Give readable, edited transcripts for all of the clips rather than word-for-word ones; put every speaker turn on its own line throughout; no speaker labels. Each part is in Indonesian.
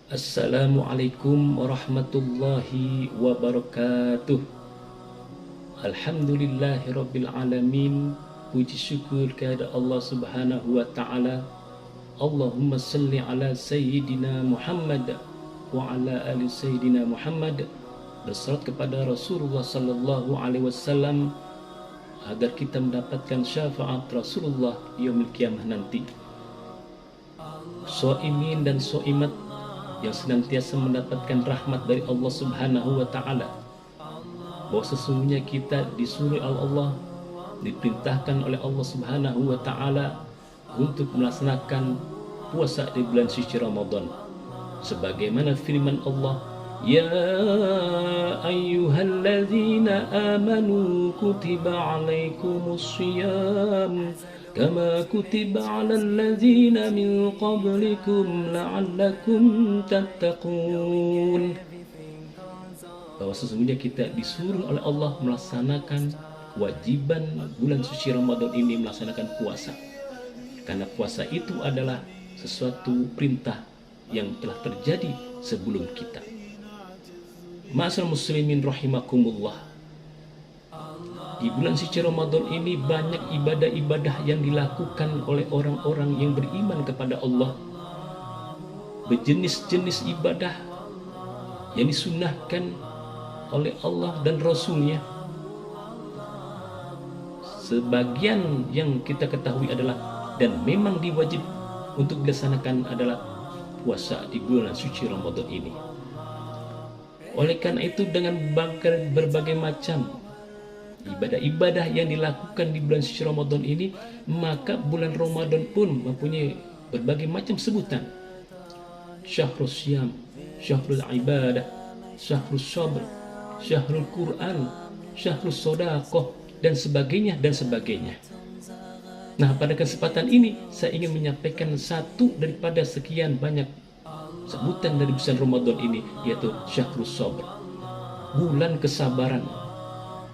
Assalamualaikum warahmatullahi wabarakatuh. Alhamdulillahirabbil alamin. Puji syukur kepada Allah Subhanahu wa taala. Allahumma salli ala sayyidina Muhammad wa ala ali sayyidina Muhammad. Bersalat kepada Rasulullah sallallahu alaihi wasallam agar kita mendapatkan syafaat Rasulullah di yaumil qiyamah nanti. Shaimin dan shaimat yang senantiasa mendapatkan rahmat dari Allah Subhanahu wa taala, bahwa sesungguhnya kita disuruh oleh Allah, diperintahkan oleh Allah Subhanahu wa taala untuk melaksanakan puasa di bulan suci Ramadan, sebagaimana firman Allah, ya ayyuhalladzina amanu kutiba alaikumussyiyam kama kutiba 'alal ladzina min qablikum la'allakum tattaqun. Bahwa sesungguhnya kita disuruh oleh Allah melaksanakan kewajiban bulan suci Ramadan ini, melaksanakan puasa. Karena puasa itu adalah sesuatu perintah yang telah terjadi sebelum kita. Ma'asyiral muslimin rahimakumullah. Di bulan suci Ramadan ini banyak ibadah-ibadah yang dilakukan oleh orang-orang yang beriman kepada Allah. Berjenis-jenis ibadah yang disunnahkan oleh Allah dan Rasulnya. Sebagian yang kita ketahui adalah dan memang diwajib untuk dilaksanakan adalah puasa di bulan suci Ramadan ini. Oleh karena itu, dengan berbagai macam ibadah-ibadah yang dilakukan di bulan suci Ramadan ini, maka bulan Ramadan pun mempunyai berbagai macam sebutan. Syahrul Syam, Syahrul Ibadah, Syahrul Sabr, Syahrul Quran, Syahrul Sodaqah, dan sebagainya dan sebagainya. Nah, pada kesempatan ini saya ingin menyampaikan satu daripada sekian banyak sebutan dari bulan Ramadan ini, yaitu Syahrul Sabr, bulan kesabaran.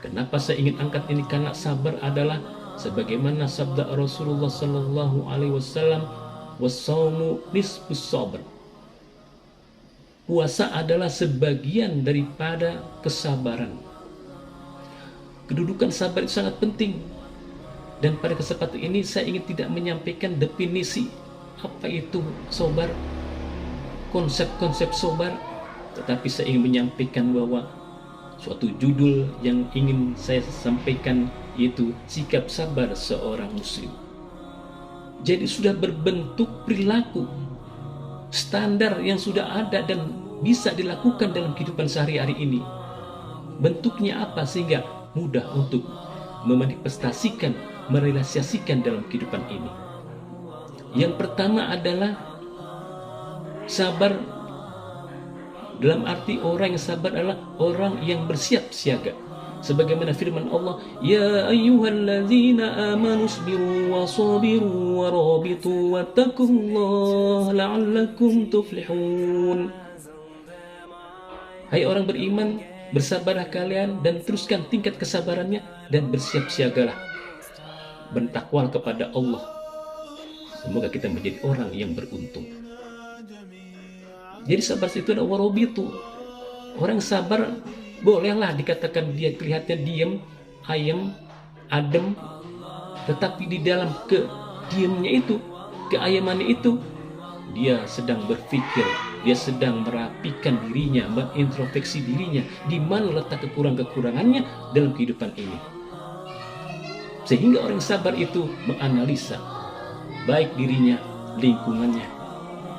Kenapa saya ingin angkat ini? Karena sabar adalah sebagaimana sabda Rasulullah sallallahu alaihi wasallam, "Was-shaumu nisfus sabr." Puasa adalah sebagian daripada kesabaran. Kedudukan sabar itu sangat penting. Dan pada kesempatan ini saya ingin tidak menyampaikan definisi apa itu sabar, konsep-konsep sabar, tetapi saya ingin menyampaikan bahwa suatu judul yang ingin saya sampaikan, yaitu sikap sabar seorang muslim. Jadi sudah berbentuk perilaku standar yang sudah ada dan bisa dilakukan dalam kehidupan sehari-hari ini. Bentuknya apa sehingga mudah untuk memanifestasikan, merealisasikan dalam kehidupan ini? Yang pertama adalah sabar. Dalam arti orang yang sabar adalah orang yang bersiap siaga. Sebagaimana firman Allah, ya ayyuhalladzina amanu sabiru wa sabiru wa rabitu wattaqullaha la'allakum tuflihun. Hai orang beriman, bersabarlah kalian dan teruskan tingkat kesabarannya dan bersiap siagalah. Bertakwalah kepada Allah. Semoga kita menjadi orang yang beruntung. Jadi sabar itu adalah warobitu. Orang sabar bolehlah dikatakan dia kelihatan diam, ayam, adem, tetapi di dalam kediamnya itu, keayamannya itu, dia sedang berpikir, dia sedang merapikan dirinya, mengintrospeksi dirinya, di mana letak kekurangan-kekurangannya dalam kehidupan ini. Sehingga orang sabar itu menganalisa baik dirinya, lingkungannya,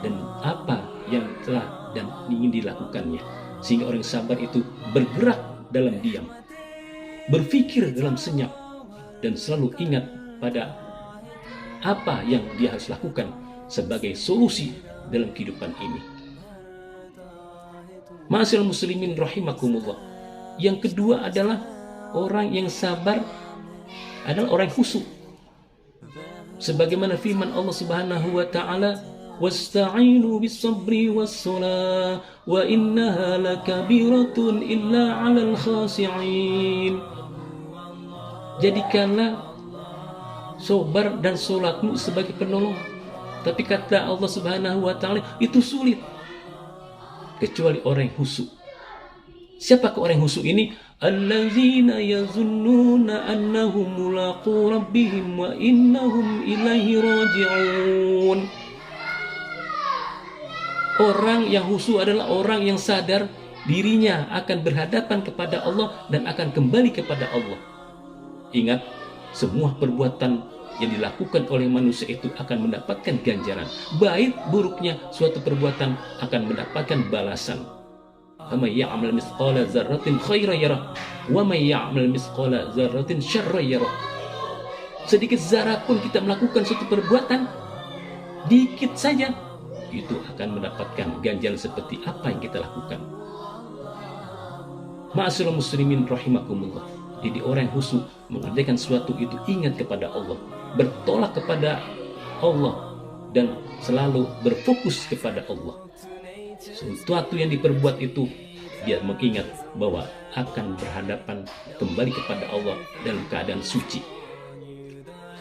dan apa yang telah dan ingin dilakukannya, sehingga orang sabar itu bergerak dalam diam, berpikir dalam senyap, dan selalu ingat pada apa yang dia harus lakukan sebagai solusi dalam kehidupan ini. Ma'asyiral muslimin rahimakumullah. Yang kedua adalah orang yang sabar adalah orang khusyuk. Sebagaimana firman Allah Subhanahu wa taala, wasta'inu bis-sabri was-salah wa innaha lakabiratun illa 'alal khashi'in. Jadikanlah sabar dan salatmu sebagai penolong. Tapi kata Allah Subhanahu wa taala, itu sulit. kecuali orang yang khusyuk. Siapakah orang yang khusyuk ini? Allazina yazunnuna annahum mulaqu rabbihim wa innahum ilaihi raji'un. Orang yang khusyuk adalah orang yang sadar dirinya akan berhadapan kepada Allah dan akan kembali kepada Allah. Ingat, semua perbuatan yang dilakukan oleh manusia itu akan mendapatkan ganjaran. Baik buruknya suatu perbuatan akan mendapatkan balasan. Faman ya'mal mithqala dzarratin khairan yarah wa man ya'mal mithqala dzarratin syarran yarah. Sedikit zarah pun kita melakukan suatu perbuatan, dikit saja, itu akan mendapatkan ganjaran seperti apa yang kita lakukan. Ma'asyiral muslimin rahimakumullah. Jadi orang yang khusyuk mengerjakan sesuatu itu ingat kepada Allah, bertolak kepada Allah, dan selalu berfokus kepada Allah. Sesuatu yang diperbuat itu dia mengingat bahwa akan berhadapan kembali kepada Allah dalam keadaan suci.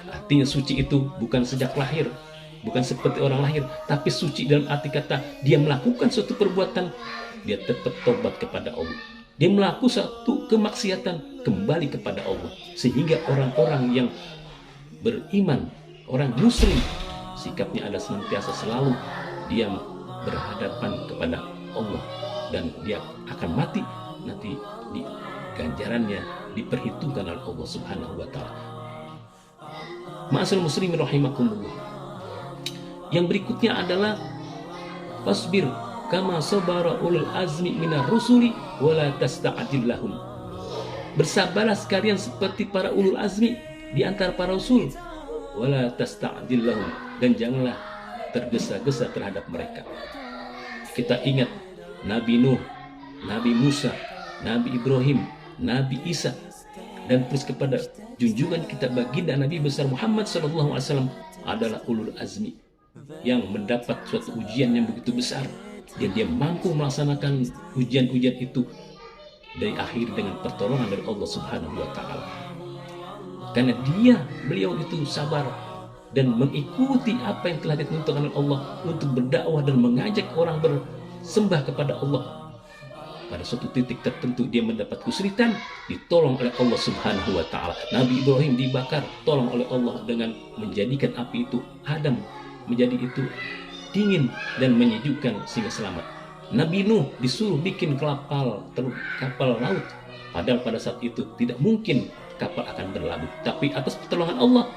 Artinya suci itu bukan sejak lahir, bukan seperti orang lahir, tapi suci dalam arti kata dia melakukan suatu perbuatan, dia tetap tobat kepada Allah. Dia melakukan satu kemaksiatan, kembali kepada Allah. Sehingga orang-orang yang beriman, orang muslim, sikapnya adalah senantiasa selalu dia berhadapan kepada Allah, dan dia akan mati nanti di ganjarannya diperhitungkan oleh Allah Subhanahu wa taala. Ma'asyiral muslimin rahimakumullah. Yang berikutnya adalah fasbir kama sabara ulul azmi minar rusuli wala tasta'jil lahum. Bersabarlah sekalian seperti para ulul azmi di antara para rasul, wala tasta'jil lahum, dan janganlah tergesa-gesa terhadap mereka. Kita ingat Nabi Nuh, Nabi Musa, Nabi Ibrahim, Nabi Isa, dan terus kepada junjungan kita baginda Nabi besar Muhammad SAW adalah ulul azmi yang mendapat suatu ujian yang begitu besar, dan dia mampu melaksanakan ujian-ujian itu dari akhir dengan pertolongan dari Allah Subhanahu wa taala. Karena beliau itu sabar dan mengikuti apa yang telah ditentukan oleh Allah untuk berdakwah dan mengajak orang bersembah kepada Allah. Pada suatu titik tertentu dia mendapat kesulitan, ditolong oleh Allah Subhanahu wa taala. Nabi Ibrahim dibakar, tolong oleh Allah dengan menjadikan api itu Adam menjadi itu dingin dan menyejukkan sehingga selamat. Nabi Nuh disuruh bikin kapal laut, padahal pada saat itu tidak mungkin kapal akan berlabuh, tapi atas pertolongan Allah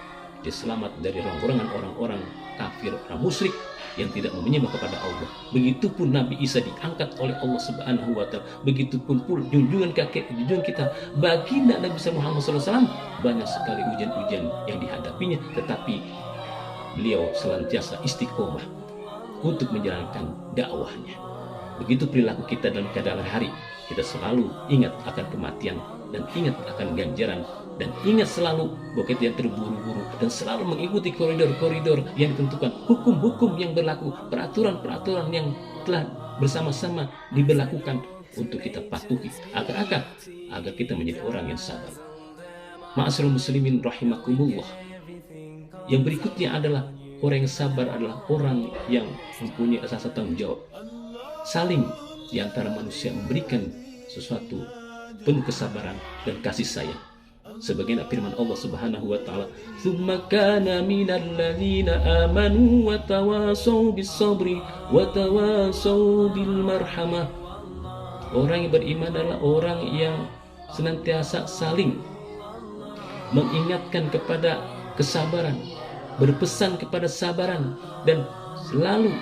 dia selamat dari rongrongan orang-orang kafir, orang musyrik yang tidak menyembah kepada Allah. Begitupun Nabi Isa diangkat oleh Allah Subhanahu wa taala. Begitupun pula junjungan kita baginda Nabi Muhammad SAW, banyak sekali ujian-ujian yang dihadapinya, tetapi beliau senantiasa istiqomah untuk menjalankan dakwahnya. Begitu perilaku kita dalam keadaan hari, kita selalu ingat akan kematian dan ingat akan ganjaran, dan ingat selalu bahwa kita yang terburu-buru dan selalu mengikuti koridor-koridor yang ditentukan, hukum-hukum yang berlaku, peraturan-peraturan yang telah bersama-sama diberlakukan untuk kita patuhi agar kita menjadi orang yang sabar. Ma'asyiral muslimin rahimakumullah. Yang berikutnya adalah orang yang sabar adalah orang yang mempunyai rasa tanggung jawab. Saling di antara manusia memberikan sesuatu penuh kesabaran dan kasih sayang. Sebagaimana firman Allah Subhanahu wa taala, "Tsumma kana minal ladzina amanu wa tawasaw bis sabri wa tawasaw bil marhamah." Orang yang beriman adalah orang yang senantiasa saling mengingatkan kepada kesabaran, berpesan kepada sabaran, dan selalu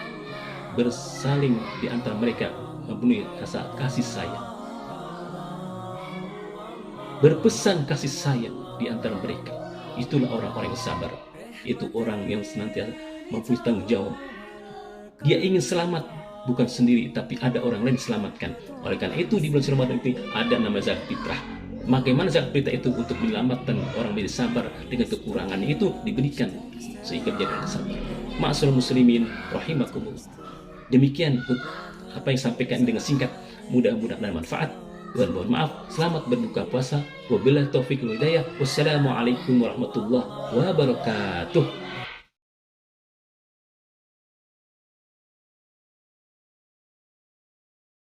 bersaling di antara mereka mempunyai rasa kasih sayang. Berpesan kasih sayang di antara mereka. Itulah orang-orang yang sabar. Itu orang yang senantiasa mempunyai tanggung jawab. Dia ingin selamat, bukan sendiri, tapi ada orang lain diselamatkan. Oleh karena itu di bulan Ramadan ini ada nama zakat fitrah. Bagaimana zakat fitrah itu untuk menyelamatkan orang menjadi sabar dengan kekurangannya itu diberikan sehingga menjadi orang sabar. Ma'asyiral muslimin rahimakumullah. Demikian apa yang sampaikan dengan singkat, mudah-mudahan bermanfaat. Dan mohon maaf, selamat berbuka puasa. Wabillahi taufiq wal hidayah. Wassalamualaikum warahmatullahi wabarakatuh.